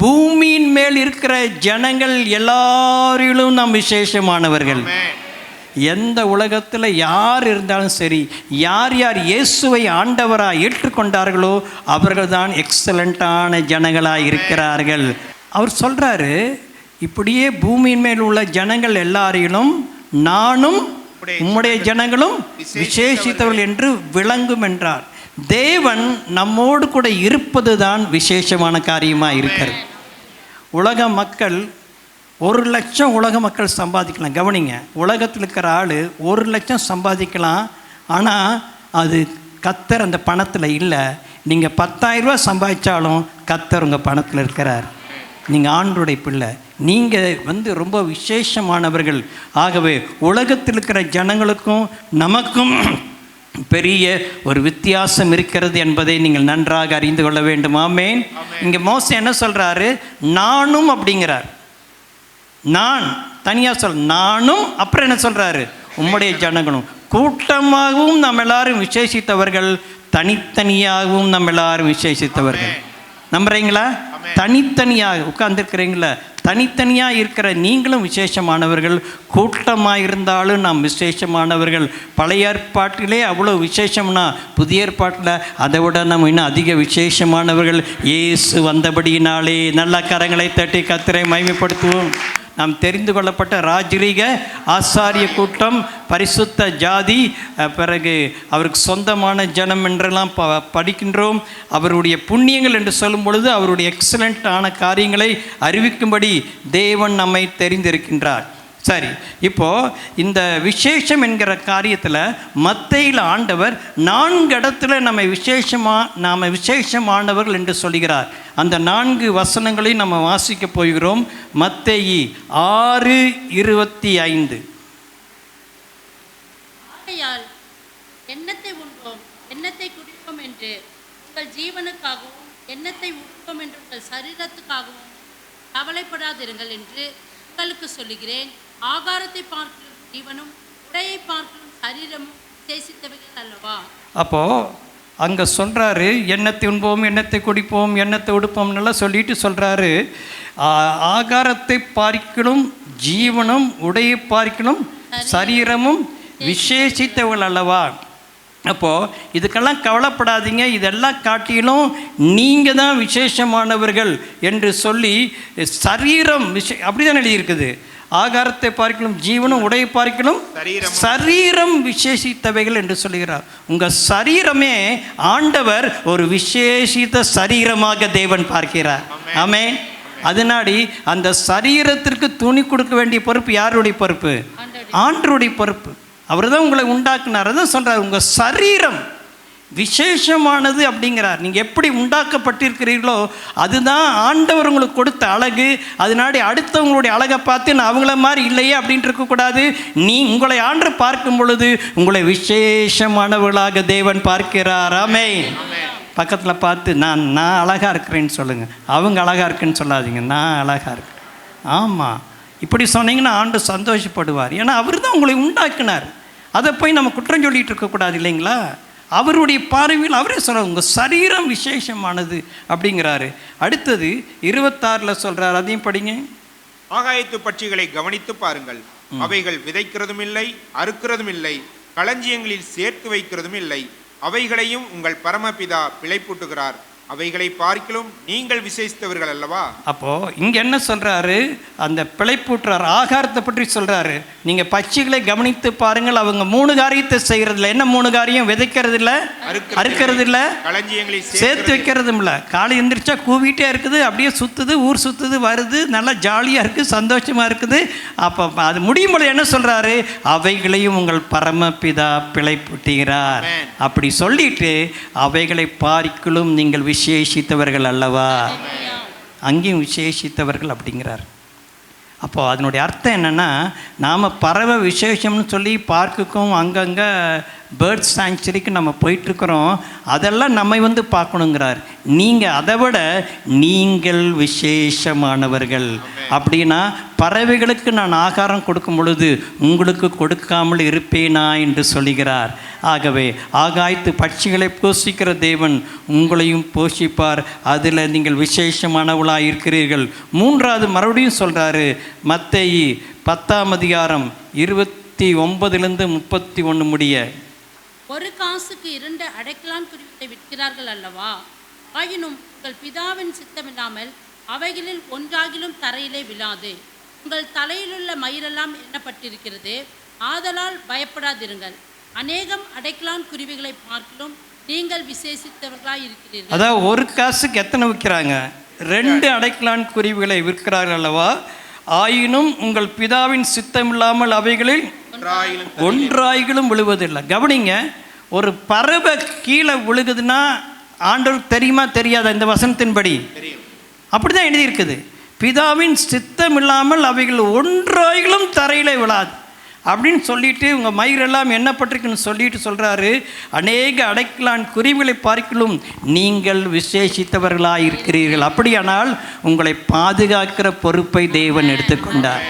பூமியின் மேல் இருக்கிற ஜனங்கள் எல்லாரிலும் நாம் விசேஷமானவர்கள். எந்த உலகத்தில் யார் இருந்தாலும் சரி, யார் யார் இயேசுவை ஆண்டவராக ஏற்றுக்கொண்டார்களோ அவர்கள் தான் எக்ஸலண்ட்டான ஜனங்களாக இருக்கிறார்கள். அவர் சொல்கிறாரு, இப்படியே பூமியின் மேல் உள்ள ஜனங்கள் எல்லாரிலும் நானும் உம்முடைய ஜனங்களும் விசேஷித்தவர்கள் என்று விளங்கும் என்றார். தேவன் நம்மோடு கூட இருப்பது தான் விசேஷமான காரியமாக இருக்கிறது. உலக மக்கள் 1,00,000 உலக மக்கள் சம்பாதிக்கலாம். கவனிங்க, உலகத்தில் இருக்கிற ஆள் 1,00,000 சம்பாதிக்கலாம். ஆனால் அது கர்த்தர் அந்த பணத்தில் இல்லை. நீங்கள் 10,000 ரூபா சம்பாதிச்சாலும் கர்த்தர் உங்கள் பணத்தில் இருக்கிறார். நீங்கள் ஆண்டவருடைய பிள்ளை, நீங்கள் ரொம்ப விசேஷமானவர்கள். ஆகவே உலகத்தில் இருக்கிற ஜனங்களுக்கும் நமக்கும் பெரிய ஒரு வித்தியாசம் இருக்கிறது என்பதை நீங்கள் நன்றாக அறிந்து கொள்ள வேண்டும். ஆமென். இங்கே மோசே என்ன சொல்கிறாரு? நானும் அப்படிங்கிறார். நான் தனியாக நானும், அப்புறம் என்ன சொல்கிறாரு? உம்முடைய ஜனங்களும். கூட்டமாகவும் நம்ம எல்லாரும் விசேஷித்தவர்கள், தனித்தனியாகவும் நம்ம எல்லாரும் விசேஷித்தவர்கள். நம்புறீங்களா? தனித்தனியாக உட்கார்ந்துருக்கிறீங்களா? தனித்தனியாக இருக்கிற நீங்களும் விசேஷமானவர்கள். கூட்டமாக இருந்தாலும் நாம் விசேஷமானவர்கள். பழைய ஏற்பாட்டிலே அவ்வளோ விசேஷம்னா, புதிய ஏற்பாட்டில் அதை விட நம்ம இன்னும் அதிக விசேஷமானவர்கள். இயேசு வந்தபடியினாலே. நல்ல கரங்களை தட்டி கர்த்தரை மகிமைப்படுத்துவோம். நாம் தெரிந்து கொள்ளப்பட்ட ராஜரீக ஆசாரிய கூட்டம், பரிசுத்த ஜாதி, பிறகு அவருக்கு சொந்தமான ஜனம் என்றெல்லாம் படிக்கின்றோம். அவருடைய புண்ணியங்கள் என்று சொல்லும் பொழுது அவருடைய எக்ஸலண்ட்டான காரியங்களை அறிவிக்கும்படி தேவன் நம்மை தெரிந்திருக்கின்றார். சரி, இப்போது இந்த விசேஷம் என்கிற காரியத்தில் மத்தேயில ஆண்டவர் 4 இடத்துல நாம் விசேஷமானவர்கள் என்று சொல்கிறார். அந்த 4 வசனங்களையும் நம்ம வாசிக்க போகிறோம். மத்தேயு 6:25. எண்ணத்தை உண்போம், எண்ணத்தை குடிப்போம் என்று உங்கள் ஜீவனுக்காகவும், எண்ணத்தை உண்போம் என்று உங்கள் சரீரத்துக்காகவும் கவலைப்படாதிருங்கள் என்று உங்களுக்கு சொல்லுகிறேன். ஆகாரத்தை பார்க்கும் ஜீவனும், உடையை பார்க்கும் சரீரமும் விசேஷித்தவைகள் அல்லவா? அப்போது அங்கே சொல்கிறாரு, எண்ணத்தை உண்போம், எண்ணத்தை குடிப்போம், எண்ணத்தை உடுப்போம்னெல்லாம் சொல்லிட்டு சொல்கிறாரு, ஆகாரத்தை பார்க்கலும் ஜீவனும், உடையை பார்க்கலும் சரீரமும் விசேஷித்தவர்கள் அல்லவா? அப்போது இதுக்கெல்லாம் கவலைப்படாதீங்க, இதெல்லாம் காட்டிலும் நீங்கள் தான் விசேஷமானவர்கள் என்று சொல்லி சரீரம் அப்படி தான் எழுதியிருக்குது. ஆகாரத்தை பார்க்கலும் ஜீவனும், உடையை பார்க்கலும் சரீரம் விசேஷித்தவைகள் என்று சொல்லுகிறார். உங்கள் சரீரமே ஆண்டவர் ஒரு விசேஷித்த சரீரமாக தேவன் பார்க்கிறார். ஆமென். அதனாடி அந்த சரீரத்திற்கு துணி கொடுக்க வேண்டிய பொறுப்பு யாருடைய பொறுப்பு? ஆண்டவருடைய பொறுப்பு. அவர் தான் உங்களை உண்டாக்குனார். அதான் சொல்கிறார், உங்கள் சரீரம் விசேஷமானது அப்படிங்கிறார். நீங்கள் எப்படி உண்டாக்கப்பட்டிருக்கிறீர்களோ அதுதான் ஆண்டவர் உங்களுக்கு கொடுத்த அழகு. அதனாடி அடுத்தவங்களுடைய அழகை பார்த்து நான் அவங்கள மாதிரி இல்லையே அப்படின்ட்டு இருக்கக்கூடாது. உங்களை ஆண்டவர் பார்க்கும் பொழுது உங்களை விசேஷமானவர்களாக தேவன் பார்க்கிறார். ஆமென். பக்கத்தில் பார்த்து நான் அழகாக இருக்கிறேன்னு சொல்லுங்கள். அவங்க அழகாக இருக்குன்னு சொல்லாதீங்க, நான் அழகாக இருக்கேன். ஆமாம், இப்படி சொன்னீங்கன்னா ஆண்டு சந்தோஷப்படுவார். ஏன்னா அவர் தான் உங்களை உண்டாக்குனார். அதை போய் நம்ம குற்றம் சொல்லிகிட்டு இருக்கக்கூடாது இல்லைங்களா? அவருடைய பார்வையில் அவரே சொல்கிறார், உங்கள் சரீரம் விசேஷமானது அப்படிங்கிறாரு. அடுத்தது 26 சொல்கிறார், அதையும் படிங்க. ஆகாயத்து பட்சிகளை கவனித்து பாருங்கள், அவைகள் விதைக்கிறதும் இல்லை, அறுக்கிறதும் இல்லை, களஞ்சியங்களில் சேர்த்து வைக்கிறதும் இல்லை, அவைகளையும் உங்கள் பரமபிதா பிழைப்பூட்டுகிறார். அவைகளை பார்க்கலும் நீங்கள் விசேஷித்தவர்கள் அல்லவா? அப்போது இங்கே என்ன சொல்கிறாரு? அந்த பிழைப்பூட்டுறார். ஆகாரத்தை பற்றி சொல்கிறாரு. நீங்கள் பட்சிகளை கவனித்து பாருங்கள், அவங்க 3 காரியத்தை செய்கிறதில்ல. என்ன 3 காரியம்? விதைக்கிறது இல்லை, அறுக்கிறது இல்லை, களஞ்சியங்களை சேர்த்து வைக்கிறதும் இல்லை. காலை எந்திரிச்சா கூவிட்டே இருக்குது, அப்படியே சுற்றுது, ஊர் சுற்றுது, வருது, நல்லா ஜாலியாக இருக்குது, சந்தோஷமாக இருக்குது. அப்போ அது முடியும் பொழுது என்ன சொல்கிறாரு? அவைகளையும் உங்கள் பரமபிதா பிழைப்பூட்டுகிறார். அப்படி சொல்லிட்டு அவைகளை பார்க்கலும் நீங்கள் விசேஷித்தவர்கள் அல்லவா? அங்கேயும் விசேஷித்தவர்கள் அப்படிங்கிறார். அப்போது அதனுடைய அர்த்தம் என்னென்னா, நாம் பறவை விசேஷம்னு சொல்லி பார்க்குக்கும் அங்கங்கே பேர்ட் சாங்சுரிக்கு நம்ம போயிட்டுருக்குறோம், அதெல்லாம் நம்மை வந்து பார்க்கணுங்கிறார். நீங்கள் அதை விட நீங்கள் விசேஷமானவர்கள். அப்படின்னா பறவைகளுக்கு நான் ஆகாரம் கொடுக்கும் பொழுது உங்களுக்கு கொடுக்காமல் இருப்பேனா என்று சொல்லுகிறார். ஆகவே ஆகாயத்து பட்சிகளை போஷிக்கிற தேவன் உங்களையும் போஷிப்பார். அதில் நீங்கள் விசேஷமானவளாக இருக்கிறீர்கள். மூன்றாவது மறுபடியும் சொல்கிறாரு, மத்தேயு 10:29-31 முடிய. ஒரு காசுக்கு 2 அடைக்கலான் குருவிகளை விற்கிறார்கள் அல்லவா? ஆயினும் உங்கள் பிதாவின் சித்தமில்லாமல் அவைகளில் ஒன்றாகிலும் தரையிலே விழாது. உங்கள் தலையிலுள்ள மயிரெல்லாம் எண்ணப்பட்டிருக்கிறது. ஆதலால் பயப்படாதிருங்கள். அநேகம் அடைக்கலான் குருவிகளை பார்க்கிலும் நீங்கள் விசேஷித்தவர்களாய் இருக்கிறீர்கள். அதாவது ஒரு காசுக்கு எத்தனை விற்கிறாங்க? 2 அடைக்கலான் குருவிகளை விற்கிறார்கள் அல்லவா? ஆயினும் உங்கள் பிதாவின் சித்தமில்லாமல் அவைகளில் ஒன்றாயிலும் விழுவதில்லை. கவனிங்க, ஒரு பறவை கீழே விழுகுதுன்னா ஆண்டவருக்கு தெரியுமா தெரியாத? இந்த வசனத்தின்படி அப்படி தான் எழுதியிருக்குது. பிதாவின் சித்தம் இல்லாமல் அவைகள் ஒன்றாயிலும் தரையிலே விழாது அப்படின்னு சொல்லிட்டு உங்கள் மயிரெல்லாம் எண்ணப்பட்டிருக்குன்னு சொல்லிட்டு சொல்கிறாரு, அநேக அடைக்கலான் குருவிகளை பார்க்கிலும் நீங்கள் விசேஷித்தவர்களாக இருக்கிறீர்கள். அப்படியானால் உங்களை பாதுகாக்கிற பொறுப்பை தேவன் எடுத்துக்கொண்டார்.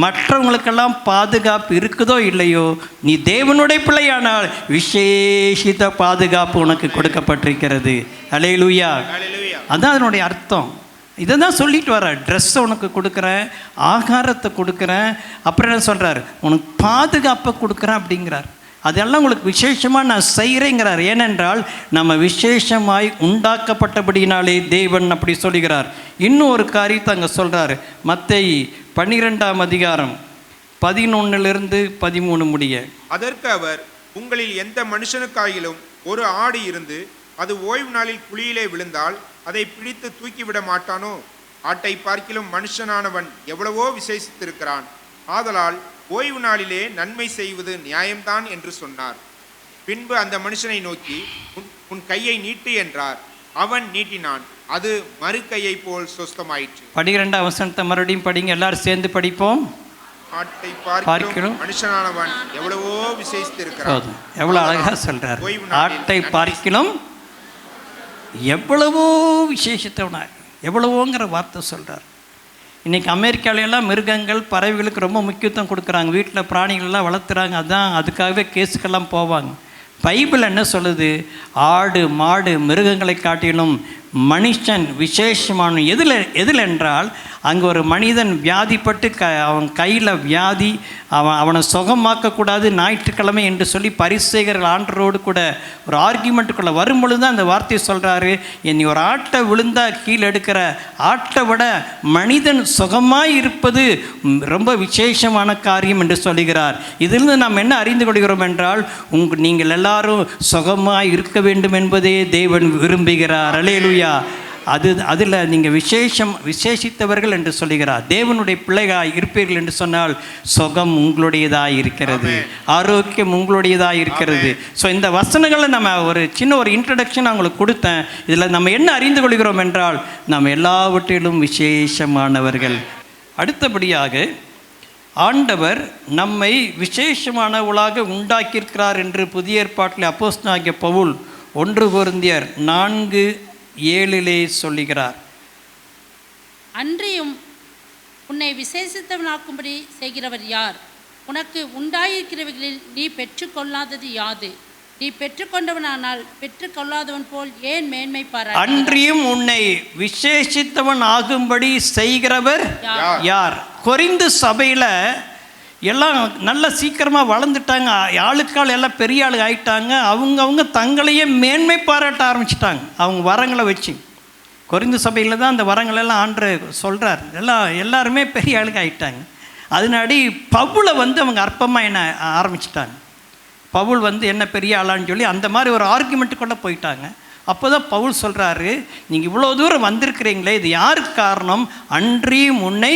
மற்றவங்களுக்கெல்லாம் பாதுகாப்பு இருக்குதோ இல்லையோ, நீ தேவனுடைய பிள்ளையானால் விசேஷித்த பாதுகாப்பு உனக்கு கொடுக்கப்பட்டிருக்கிறது. அல்லேலூயா. அதான் அதனுடைய அர்த்தம். இதை தான் சொல்லிட்டு வர, ட்ரெஸ்ஸை உனக்கு கொடுக்குறேன், ஆகாரத்தை கொடுக்குறேன், அப்புறம் என்ன சொல்கிறார், உனக்கு பாதுகாப்பை கொடுக்குறேன் அப்படிங்கிறார். அதெல்லாம் உங்களுக்கு விசேஷமாக நான் செய்கிறேங்கிறார். ஏனென்றால் நம்ம விசேஷமாய் உண்டாக்கப்பட்டபடினாலே தேவன் அப்படி சொல்லுகிறார். இன்னும் ஒரு காரியத்தை அங்கே சொல்கிறார். மத்தேயு 12:11-13 முடிய. அதற்கு அவர், உங்களில் எந்த மனுஷனுக்காயிலும் ஒரு ஆடு இருந்து அது ஓய்வு நாளில் குழியிலே விழுந்தால் அதை பிடித்து தூக்கிவிட மாட்டானோ? ஆட்டை பார்க்கிலும் மனுஷனானவன் எவ்வளவோ விசேஷித்திருக்கிறான். ஆதலால் ஓய்வு நாளிலே நன்மை செய்வது நியாயம்தான் என்று சொன்னார். பின்பு அந்த மனுஷனை நோக்கி, உன் கையை நீட்டு என்றார். அவன் நீட்டினான். அது மறு கையை போல் சொஸ்தமாயிற்று. 12ஆம் வசனத்தை மறுபடியும் படிங்க, எல்லாரும் சேர்ந்து படிப்போம். ஆட்டை பார்க்கிலும் மனுஷனானவன் எவ்வளவோ விசேஷித்திருக்கிறான். எவ்வளோ அழகாக சொல்றார். ஆட்டை பார்க்கிலும் எவ்வளவோ விசேஷத்தவனாய், எவ்வளவோங்கிற வார்த்தை சொல்கிறார். இன்றைக்கி அமெரிக்காவிலெல்லாம் மிருகங்கள் பறவைகளுக்கு ரொம்ப முக்கியத்துவம் கொடுக்குறாங்க. வீட்டில் பிராணிகளெல்லாம் வளர்த்துறாங்க. அதான் அதுக்காகவே கேஸுக்கெல்லாம் போவாங்க. பைபிள் என்ன சொல்லுது? ஆடு மாடு மிருகங்களை காட்டிலும் மனுஷன் விசேஷமான எதில் என்றால், அங்கே ஒரு மனிதன் வியாதிப்பட்டு அவன் கையில் வியாதி, அவனை சுகமாக்கக்கூடாது ஞாயிற்றுக்கிழமை என்று சொல்லி பரிசேயர்கள் ஆண்டரோடு கூட ஒரு ஆர்கியூமெண்ட்டுக்குள்ளே வரும்பொழுது தான் அந்த வார்த்தையை சொல்கிறாரு. நீ ஒரு ஆட்டை விழுந்தா கீழே எடுக்கிற ஆட்டை விட மனிதன் சுகமாய் இருப்பது ரொம்ப விசேஷமான காரியம் என்று சொல்லுகிறார். இதிலிருந்து நாம் என்ன அறிந்து கொள்கிறோம் என்றால், நீங்கள் எல்லாரும் சுகமாய் இருக்க வேண்டும் என்பதே தேவன் விரும்புகிறார். அல்லேலூயா. அதில் நீங்கள் விசேஷித்தவர்கள் என்று சொல்லுகிறார். தேவனுடைய பிள்ளைகளாக இருப்பீர்கள் என்று சொன்னால் சுகம் உங்களுடையதாக இருக்கிறது, ஆரோக்கியம் உங்களுடையதாக இருக்கிறது. ஸோ இந்த வசனங்களை நம்ம ஒரு சின்ன ஒரு இன்ட்ரடக்ஷன் அவங்களுக்கு கொடுத்தேன். இதில் நம்ம என்ன அறிந்து கொள்கிறோம் என்றால், நாம் எல்லாவற்றிலும் விசேஷமானவர்கள். அடுத்தபடியாக ஆண்டவர் நம்மை விசேஷமானவர்களாக உண்டாக்கியிருக்கிறார் என்று புதிய ஏற்பாட்டில் அப்போஸ்தலனாகிய பவுல் 1 கொரிந்தியர் 4:7 சொல்லுகிறார். அன்றியும் உன்னை விசேஷித்தவனாக்கும்படி செய்கிறவர் யார்? உனக்கு உண்டாயிருக்கிறவர்களில் நீ பெற்றுக்கொள்ளாதது யாது? நீ பெற்றுக்கொண்டவனானால் பெற்றுக்கொள்ளாதவன் போல் ஏன் மேன்மை பாராட்ட? அன்றியும் உன்னை விசேஷித்தவன் ஆகும்படி செய்கிறவர் யார்? கொரிந்து சபையில் எல்லாம் நல்ல சீக்கிரமாக வளர்ந்துட்டாங்க. ஆளுக்கால் எல்லாம் பெரிய ஆளு ஆகிட்டாங்க. அவங்க தங்களையே மேன்மை பாராட்ட ஆரம்பிச்சிட்டாங்க அவங்க வரங்களை வச்சு. கொரிந்து சபையில் தான் அந்த வரங்களெல்லாம் ஆண்டவர் சொல்கிறார். எல்லாருமே பெரிய ஆளுங்க ஆகிட்டாங்க. அதனாடி பவுலை அவங்க அற்பமாக என்ன ஆரம்பிச்சிட்டாங்க. பவுல் என்ன பெரிய ஆளான்னு சொல்லி அந்த மாதிரி ஒரு ஆர்குமெண்ட்டுக்குள்ளே போயிட்டாங்க. அப்போ தான் பவுல் சொல்கிறாரு, நீங்கள் இவ்வளோ தூரம் வந்திருக்கிறீங்களே, இது யாருக்கு காரணம்? அன்றியும் உன்னை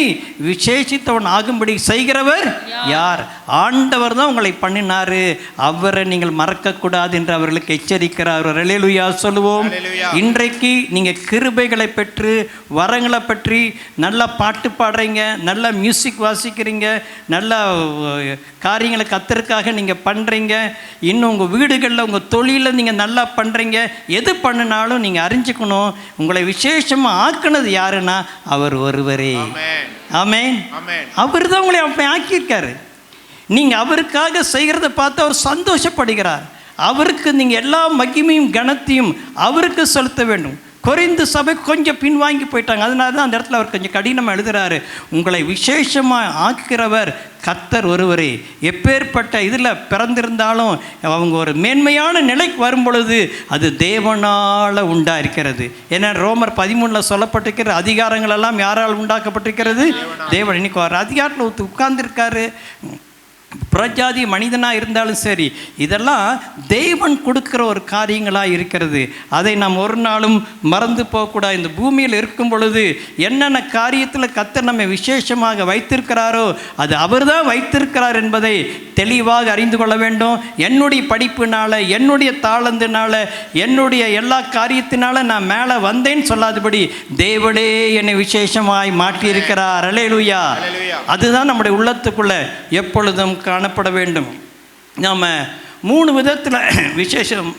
விசேஷித்தவன் ஆகும்படி செய்கிறவர் யார்? ஆண்டவர் தான் உங்களை பண்ணினார், அவரை நீங்கள் மறக்கக்கூடாது என்று அவர்களுக்கு எச்சரிக்கிறார். அல்லேலூயா சொல்லுவோம். இன்றைக்கு நீங்கள் கிருபைகளை பெற்று வரங்களை பற்றி நல்லா பாட்டு பாடுறீங்க, நல்லா மியூசிக் வாசிக்கிறீங்க, நல்லா காரியங்களை கத்தருக்காக நீங்கள் பண்ணுறீங்க, இன்னும் உங்கள் வீடுகளில் உங்கள் தொழிலில் நீங்கள் நல்லா பண்ணுறீங்க. எது பண்ணினாலும் நீங்கள் அறிஞ்சுக்கணும், உங்களை விசேஷமாக ஆக்குனது யாருன்னா அவர் ஒருவரே. ஆமென். அவர் தான் உங்களை அப்படி ஆக்கியிருக்காரு. நீங்கள் அவருக்காக செய்கிறத பார்த்து அவர் சந்தோஷப்படுகிறார். அவருக்கு நீங்கள் எல்லா மகிமையும் கனத்தையும் அவருக்கு செலுத்த வேண்டும். கொரிந்து சபை கொஞ்சம் பின்வாங்கி போயிட்டாங்க. அதனால தான் அந்த இடத்துல அவர் கொஞ்சம் கடினமாக எழுதுகிறாரு, உங்களை விசேஷமாக ஆக்கிறவர் கர்த்தர் ஒருவரே. எப்பேற்பட்ட இதில் பிறந்திருந்தாலும் அவங்க ஒரு மேன்மையான நிலைக்கு வரும் பொழுது அது தேவனால் உண்டாயிருக்கிறது. ஏன்னா ரோமர் 13 சொல்லப்பட்டிருக்கிற அதிகாரங்கள் எல்லாம் யாரால் உண்டாக்கப்பட்டிருக்கிறது? தேவன். இன்னைக்கு ஒரு அதிகாரத்தில் உட்கார்ந்துருக்காரு. புறஜாதி மனிதனாக இருந்தாலும் சரி, இதெல்லாம் தேவன் கொடுக்குற ஒரு காரியங்களாக இருக்கிறது. அதை நாம் ஒரு நாளும் மறந்து போகக்கூடாது. இந்த பூமியில் இருக்கும் பொழுது என்னென்ன காரியத்தில் கர்த்தர் நம்மை விசேஷமாக வைத்திருக்கிறாரோ அது அவர் தான் வைத்திருக்கிறார் என்பதை தெளிவாக அறிந்து கொள்ள வேண்டும். என்னுடைய படிப்பினால், என்னுடைய தாளந்தினால, என்னுடைய எல்லா காரியத்தினால நான் மேலே வந்தேன்னு சொல்லாதபடி தேவனே என்னை விசேஷமாய் மாற்றியிருக்கிறார். அல்லேலூயா. அதுதான் நம்முடைய உள்ளத்துக்குள்ளே எப்பொழுதும் காணப்பட வேண்டும். நாம் 3 விதத்தில்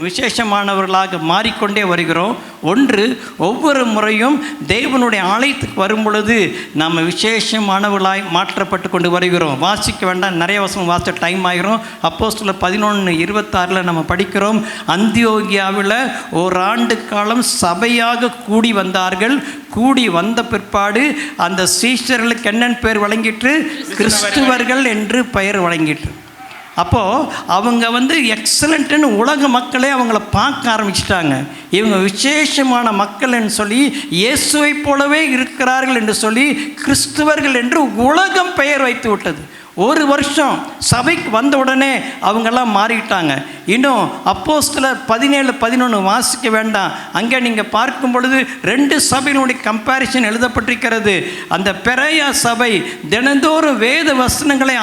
விசேஷமானவர்களாக மாறிக்கொண்டே வருகிறோம். ஒன்று, ஒவ்வொரு முறையும் தேவனுடைய ஆலயத்துக்கு வரும் பொழுது நாம் விசேஷமானவர்களாய் மாற்றப்பட்டு கொண்டு வருகிறோம். வாசிக்க வேண்டாம், நிறைய வசனம் வாசித்த டைம் ஆகிரும். அப்போஸ்தலர் 11:26 நம்ம படிக்கிறோம், அந்தியோகியாவில் ஓராண்டு காலம் சபையாக கூடி வந்தார்கள். கூடி வந்த பிற்பாடு அந்த சீஷர்களுக்கு என்னென்ன பேர் வழங்கிட்டு? கிறிஸ்துவர்கள் என்று பெயர் வழங்கிட்டு. அப்போது அவங்க எக்ஸலண்ட்டுன்னு உலக மக்களே அவங்கள பார்க்க ஆரம்பிச்சிட்டாங்க. இவங்க விசேஷமான மக்கள்னு சொல்லி, இயேசுவை போலவே இருக்கிறார்கள் என்று சொல்லி கிறிஸ்துவர்கள் என்று உலகம் பெயர் வைத்து விட்டது. ஒரு வருஷம் சபைக்கு வந்த உடனே அவங்கெல்லாம் மாறிட்டாங்க. இன்னும் அப்போஸ்தலர் 17:11 வாசிக்க வேண்டாம். அங்கே நீங்கள் பார்க்கும் பொழுது 2 சபையினுடைய கம்பேரிசன் எழுதப்பட்டிருக்கிறது. அந்த பெரையா சபை தினந்தோறும் வேத வசனங்களை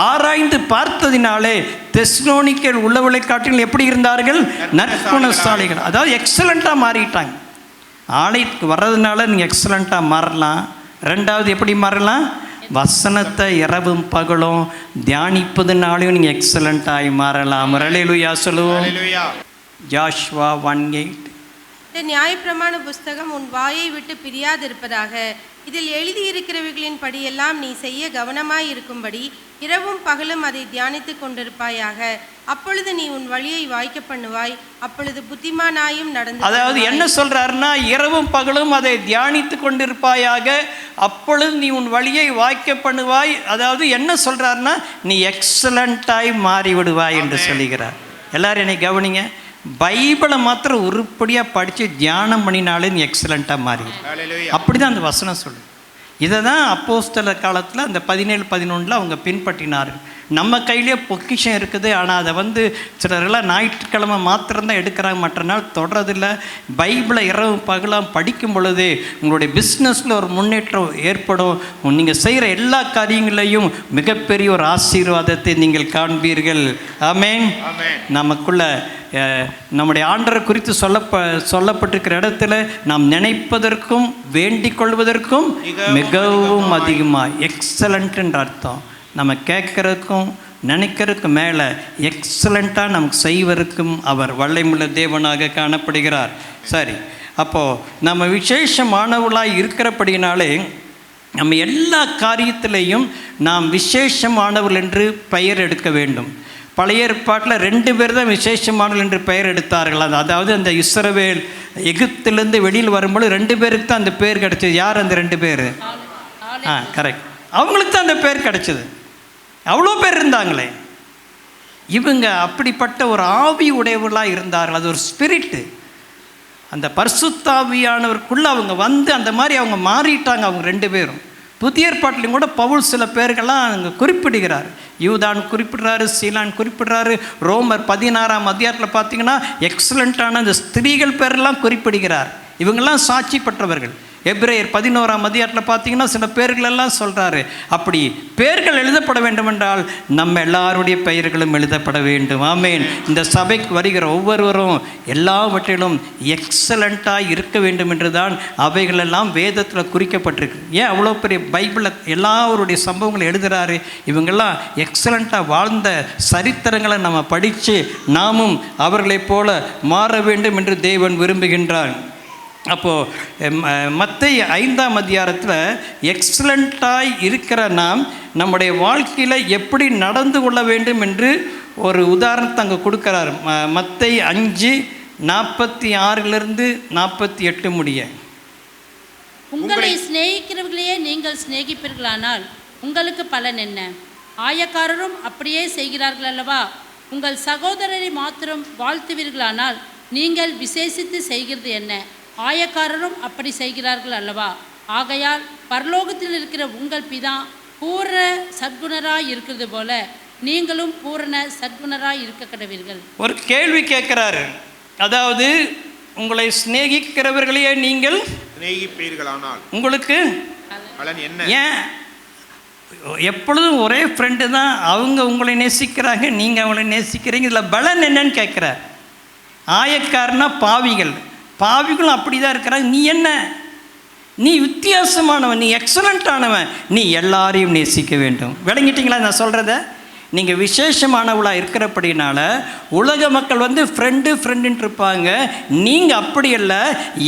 ஆராய்ந்து பார்த்ததினாலே தெஸ்ஸலோனிக்கேயர் உள்ளவர்களை காட்டிலும் எப்படி இருந்தார்கள்? நற்குணசாலிகள். அதாவது எக்ஸலண்ட்டாக மாறிட்டாங்க. ஆலயத்துக்கு வர்றதுனால நீங்கள் எக்ஸலண்ட்டாக மாறலாம். ரெண்டாவது எப்படி மாறலாம்? வசனத்தை இரவும் பகலும் தியானிப்பதுனாலையும் நீங்கள் எக்ஸலண்ட்டாகி மாறலாம். அல்லேலூயா சொல்லுவோம். ஜாஷ்வா 1:8. இந்த நியாயப்பிரமாண புஸ்தகம் உன் வாயை விட்டு பிரியாதிருப்பதாக. இதில் எழுதியிருக்கிறவைகளின் படியெல்லாம் நீ செய்ய கவனமாய் இருக்கும்படி இரவும் பகலும் அதை தியானித்து கொண்டிருப்பாயாக. அப்பொழுது நீ உன் வழியை வாய்க்க பண்ணுவாய், அப்பொழுது புத்திமானாயும் நடந்து. அதாவது என்ன சொல்றாருன்னா, இரவும் பகலும் அதை தியானித்து கொண்டிருப்பாயாக, அப்பொழுது நீ உன் வழியை வாய்க்க பண்ணுவாய். அதாவது என்ன சொல்றாருன்னா, நீ எக்ஸலண்ட்டாய் மாறிவிடுவாய் என்று சொல்லுகிறார். எல்லாரும் என்னை கவனிங்க, பைபிளை மாத்திரம் உருப்படியாக படித்து தியானம் பண்ணினாலே நீ எக்ஸலண்ட்டாக மாறி. அப்படி தான் அந்த வசனம் சொல்லுது. இதை தான் அப்போஸ்தலர் காலத்தில் அந்த 17-11 அவங்க பின்பற்றினார்கள். நம்ம கையிலே பொக்கிஷம் இருக்குது, ஆனால் அதை சிலரெல்லாம் ஞாயிற்றுக்கிழமை மாத்திரம்தான் எடுக்கிறாங்க, மற்ற நாள் தொடரதில்லை. பைபிளை இரவு பகலாம் படிக்கும் பொழுது உங்களுடைய பிஸ்னஸில் ஒரு முன்னேற்றம் ஏற்படும். நீங்கள் செய்கிற எல்லா காரியங்களையும் மிகப்பெரிய ஒரு ஆசீர்வாதத்தை நீங்கள் காண்பீர்கள். ஆமென். நமக்குள்ள நம்முடைய ஆண்டரை குறித்து சொல்லப்பட்டிருக்கிற இடத்துல நாம் நினைப்பதற்கும் வேண்டிக் கொள்வதற்கும் மிகவும் அதிகமாக எக்ஸலண்ட் என்ற அர்த்தம். நம்ம கேட்கறதுக்கும் நினைக்கிறதுக்கு மேலே எக்ஸலண்ட்டாக நமக்கு செய்வதற்கும் அவர் வல்லமையுள்ள தேவனாக காணப்படுகிறார். சரி, அப்போது நம்ம விசேஷமானவர்களாக இருக்கிறபடினாலே நம்ம எல்லா காரியத்திலையும் நாம் விசேஷமானவர்கள் என்று பெயர் எடுக்க வேண்டும். பழைய ஏற்பாட்டில் 2 பேர் தான் விசேஷமானவர்கள் என்று பெயர் எடுத்தார்கள். அதாவது அந்த இஸ்ரவேல் எகிப்திலேருந்து வெளியில் வரும்போது 2 பேருக்கு தான் அந்த பேர் கிடைச்சது. யார் அந்த 2 பேர்? கரெக்ட், அவங்களுக்கு தான் அந்த பேர் கிடைச்சது. அவ்வளோ பேர் இருந்தாங்களே. இவங்க அப்படிப்பட்ட ஒரு ஆவி உடையவர்களாக இருந்தார்கள். அது ஒரு ஸ்பிரிட்டு. அந்த பரிசுத்தாவியானவருக்குள்ளே அவங்க அந்த மாதிரி அவங்க மாறிட்டாங்க. அவங்க 2 பேரும் புதிய ஏற்பாட்டிலையும் கூட பவுல் சில பேர்கள்லாம் அங்கே குறிப்பிடுகிறார். யூதான் குறிப்பிடுறாரு, சீலான் குறிப்பிடுறாரு. ரோமர் 16ஆம் அதிகாரத்தில் பார்த்தீங்கன்னா எக்ஸலண்ட்டான அந்த ஸ்திரீகள் பேரெல்லாம் குறிப்பிடுகிறார். இவங்கெல்லாம் சாட்சி பெற்றவர்கள். எபிரேயர் 11ஆம் அதிகாரத்தில் பார்த்தீங்கன்னா சில பேர்களெல்லாம் சொல்கிறாரு. அப்படி பேர்கள் எழுதப்பட வேண்டும் என்றால் நம்ம எல்லாருடைய பெயர்களும் எழுதப்பட வேண்டும். ஆமேன். இந்த சபைக்கு வருகிற ஒவ்வொருவரும் எல்லாவற்றிலும் எக்ஸலண்ட்டாக இருக்க வேண்டும் என்று தான் அவைகளெல்லாம் வேதத்தில் குறிக்கப்பட்டிருக்கு. ஏன் அவ்வளோ பெரிய பைபிளில் எல்லாருடைய சம்பவங்களை எழுதுகிறாரு? இவங்கெல்லாம் எக்ஸலண்ட்டாக வாழ்ந்த சரித்திரங்களை நம்ம படித்து நாமும் அவர்களைப் போல மாற வேண்டும் என்று தேவன் விரும்புகின்றான். அப்போது மத்தேயு 5ஆம் அதிகாரத்தில் எக்ஸலண்ட்டாய் இருக்கிற நாம் நம்முடைய வாழ்க்கையில் எப்படி நடந்து கொள்ள வேண்டும் என்று ஒரு உதாரணத்தை அங்கே கொடுக்குறார். மத்தேயு 5:46 முடிய. உங்களை சிநேகிக்கிறவர்களையே நீங்கள் சிநேகிப்பீர்களானால் உங்களுக்கு பலன் என்ன? ஆயக்காரரும் அப்படியே செய்கிறார்கள் அல்லவா? உங்கள் சகோதரரை மாத்திரம் வாழ்த்துவீர்களானால் நீங்கள் விசேஷித்து செய்கிறது என்ன? ஆயக்காரரும் அப்படி செய்கிறார்கள் அல்லவா? ஆகையால் பரலோகத்தில் இருக்கிற உங்கள் பிதா பூரண சத்குணராய் இருக்கிறது போல நீங்களும் பூரண சத்குணராய் இருக்க கடவீர்கள். ஒரு கேள்வி கேட்குறாரு. அதாவது உங்களை சிநேகிக்கிறவர்களையே நீங்கள் சிநேகிப்பீர்களானால் உங்களுக்கு பலன் என்ன? ஏன் எப்பொழுதும் ஒரே ஃப்ரெண்டு தான், அவங்க உங்களை நேசிக்கிறாங்க, நீங்கள் அவங்களை நேசிக்கிறீங்க, இதில் பலன் என்னன்னு கேட்குறார். ஆயக்காரனா பாவிகளும் அப்படி தான் இருக்கிறாங்க. நீ என்ன? நீ வித்தியாசமானவன், நீ எக்ஸலண்ட்டானவன், நீ எல்லாரையும் நேசிக்க வேண்டும். விளங்கிட்டீங்களா நான் சொல்கிறத? நீங்கள் விசேஷமானவளாக இருக்கிறபடினால உலக மக்கள் ஃப்ரெண்டுன்ட்டு இருப்பாங்க. நீங்கள் அப்படி இல்லை,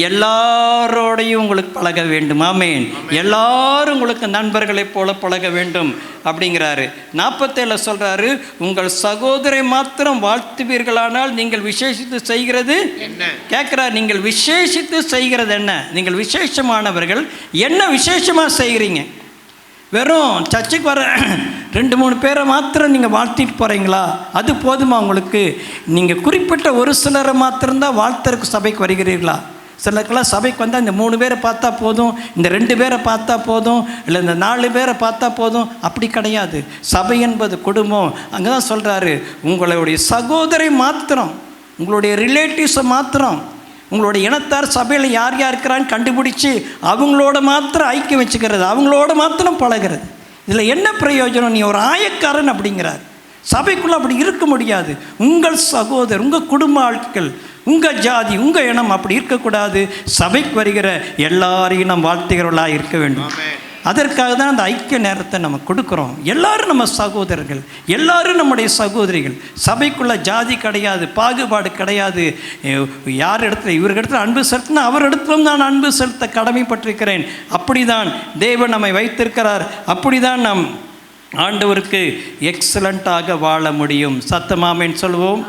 எல்லாரோடையும் உங்களுக்கு பழக வேண்டும். ஆமேன். எல்லாரும் உங்களுக்கு நண்பர்களைப் போல பழக வேண்டும் அப்படிங்கிறாரு. 47 சொல்கிறாரு, உங்கள் சகோதரை மாத்திரம் வாழ்த்துவீர்களானால் நீங்கள் விசேஷித்து செய்கிறது என்ன? கேட்குறாரு, நீங்கள் விசேஷித்து செய்கிறது என்ன? நீங்கள் விசேஷமானவர்கள், என்ன விசேஷமாக செய்கிறீங்க? வெறும் சர்ச்சுக்கு வர 2-3 பேரை மாத்திரம் நீங்கள் வாழ்த்திட்டு போகிறீங்களா? அது போதுமா உங்களுக்கு? நீங்கள் குறிப்பிட்ட ஒரு சிலரை மாத்திரம்தான் வாழ்த்தருக்கு சபைக்கு வருகிறீர்களா? சிலருக்கெல்லாம் சபைக்கு வந்தால் இந்த 3 பேரை பார்த்தா போதும், இந்த 2 பேரை பார்த்தா போதும், இல்லை இந்த 4 பேரை பார்த்தா போதும். அப்படி கிடையாது. சபை என்பது குடும்பம். அங்கே தான் சொல்கிறாரு, உங்களுடைய சகோதரை மாத்திரம், உங்களுடைய ரிலேட்டிவ்ஸை மாத்திரம், உங்களுடைய இனத்தார் சபையில் யார் யார் இருக்கிறான்னு கண்டுபிடிச்சி அவங்களோட மாத்திரம் ஐக்கியம் வச்சுக்கிறது, அவங்களோட மாத்திரம் பழகிறது. இதில் என்ன பிரயோஜனம்? நீ ஒரு ஆயக்காரன் அப்படிங்கிறார். சபைக்குள்ளே அப்படி இருக்க முடியாது. உங்கள் சகோதரர், உங்கள் குடும்ப ஆட்கள், உங்கள் ஜாதி, உங்கள் இனம் அப்படி இருக்கக்கூடாது. சபைக்கு வருகிற எல்லாரையும் நாம் வாழ்த்துகிறவர்களாக இருக்க வேண்டும். அதற்காக தான் அந்த ஐக்கிய நேரத்தை நம்ம கொடுக்குறோம். எல்லாரும் நம்ம சகோதரர்கள், எல்லாரும் நம்முடைய சகோதரிகள். சபைக்குள்ள ஜாதி கிடையாது, பாகுபாடு கிடையாது. யார் இடத்துல இவர்களிடத்தில் அன்பு செலுத்தினா அவர் இடத்திலும் நான் அன்பு செலுத்த கடமைப்பட்டிருக்கிறேன். அப்படி தான் தேவன் நம்மை வைத்திருக்கிறார். அப்படி தான் நாம் ஆண்டவருக்கு எக்ஸலண்ட்டாக வாழ முடியும். சத்தமாமேன்னு சொல்லுவோம்.